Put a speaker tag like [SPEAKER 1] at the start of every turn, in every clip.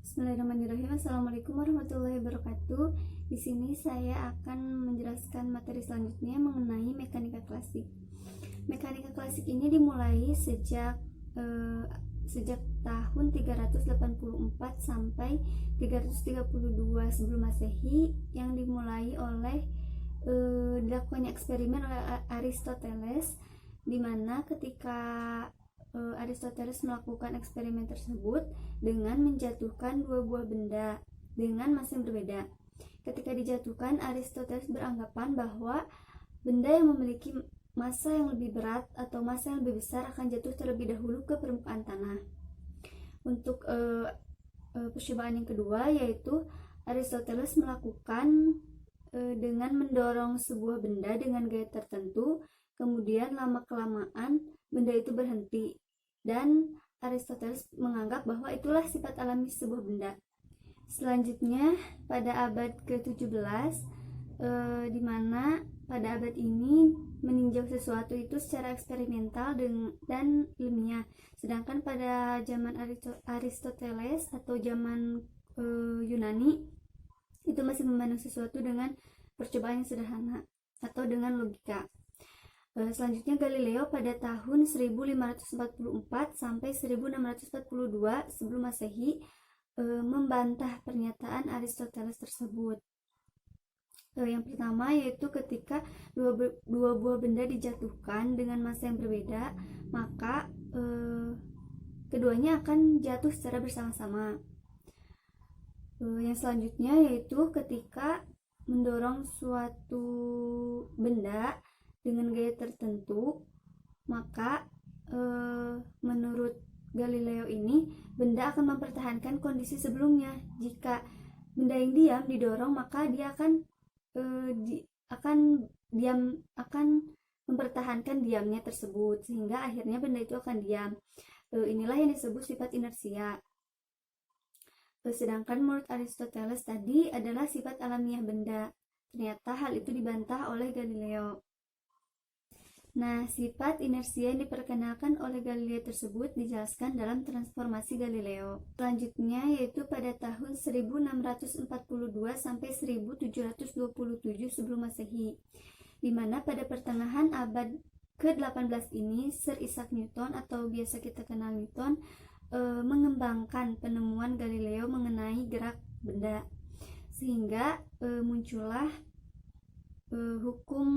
[SPEAKER 1] Bismillahirrahmanirrahim. Assalamualaikum warahmatullahi wabarakatuh. Di sini saya akan menjelaskan materi selanjutnya mengenai mekanika klasik. Mekanika klasik ini dimulai sejak tahun 384 sampai 332 sebelum Masehi, yang dimulai oleh dilakukannya eksperimen oleh Aristoteles, di mana ketika Aristoteles melakukan eksperimen tersebut dengan menjatuhkan dua buah benda dengan massa yang berbeda. Ketika dijatuhkan, Aristoteles beranggapan bahwa benda yang memiliki massa yang lebih berat atau massa yang lebih besar akan jatuh terlebih dahulu ke permukaan tanah. Untuk percobaan yang kedua, yaitu Aristoteles melakukan dengan mendorong sebuah benda dengan gaya tertentu, kemudian lama-kelamaan benda itu berhenti, dan Aristoteles menganggap bahwa itulah sifat alami sebuah benda. Selanjutnya pada abad ke-17, di mana pada abad ini meninjau sesuatu itu secara eksperimental dan ilmiah, sedangkan pada zaman Aristoteles atau zaman Yunani itu masih memandang sesuatu dengan percobaan yang sederhana atau dengan logika. Selanjutnya Galileo pada tahun 1544 sampai 1642 sebelum Masehi membantah pernyataan Aristoteles tersebut. Yang pertama yaitu ketika dua buah benda dijatuhkan dengan massa yang berbeda, maka keduanya akan jatuh secara bersama-sama. Yang selanjutnya yaitu ketika mendorong suatu benda dengan gaya tertentu, maka menurut Galileo ini benda akan mempertahankan kondisi sebelumnya. Jika benda yang diam didorong, maka dia akan mempertahankan diamnya tersebut, sehingga akhirnya benda itu akan diam. Inilah yang disebut sifat inersia. Sedangkan menurut Aristoteles tadi adalah sifat alamiah benda. Ternyata hal itu dibantah oleh Galileo. Nah, sifat inersia yang diperkenalkan oleh Galileo tersebut dijelaskan dalam transformasi Galileo. Selanjutnya yaitu pada tahun 1642 sampai 1727 sebelum Masehi, di mana pada pertengahan abad ke-18 ini Sir Isaac Newton atau biasa kita kenal Newton mengembangkan penemuan Galileo mengenai gerak benda, sehingga muncullah hukum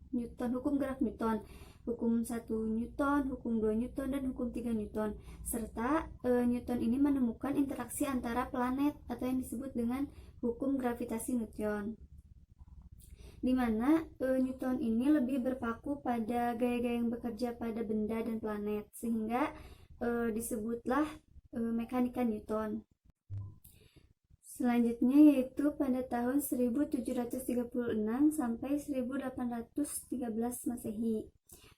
[SPEAKER 1] Newton, hukum gerak Newton, hukum 1 Newton, hukum 2 Newton, dan hukum 3 Newton. Serta Newton ini menemukan interaksi antara planet atau yang disebut dengan hukum gravitasi Newton, di mana Newton ini lebih berpaku pada gaya-gaya yang bekerja pada benda dan planet, sehingga disebutlah mekanika Newton. Selanjutnya yaitu pada tahun 1736 sampai 1813 Masehi,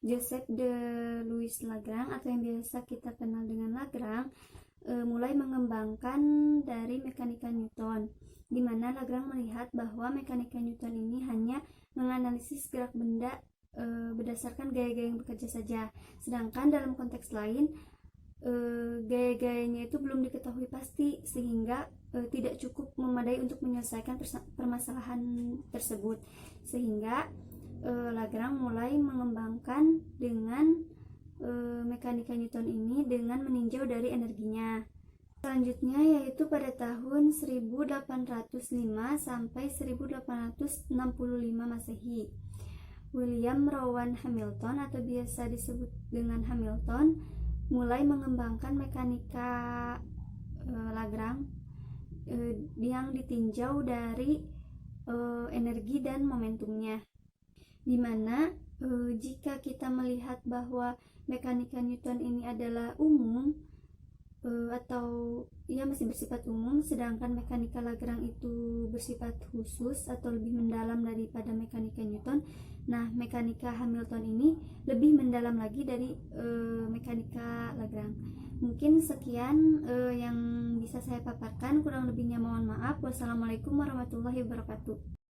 [SPEAKER 1] Joseph de Louis Lagrange atau yang biasa kita kenal dengan Lagrange mulai mengembangkan dari mekanika Newton, di mana Lagrange melihat bahwa mekanika Newton ini hanya menganalisis gerak benda berdasarkan gaya-gaya yang bekerja saja, sedangkan dalam konteks lain gaya-gayanya itu belum diketahui pasti, sehingga tidak cukup memadai untuk menyelesaikan permasalahan tersebut, sehingga Lagrange mulai mengembangkan dengan mekanika Newton ini dengan meninjau dari energinya. Selanjutnya yaitu pada tahun 1805 sampai 1865 Masehi, William Rowan Hamilton atau biasa disebut dengan Hamilton mulai mengembangkan mekanika Lagrange yang ditinjau dari energi dan momentumnya, di mana jika kita melihat bahwa mekanika Newton ini adalah umum atau ia masih bersifat umum, sedangkan mekanika Lagrange itu bersifat khusus atau lebih mendalam daripada mekanika Newton. Nah, mekanika Hamilton ini lebih mendalam lagi dari mekanika Lagrange. Mungkin sekian yang bisa saya paparkan, kurang lebihnya mohon maaf. Wassalamualaikum warahmatullahi wabarakatuh.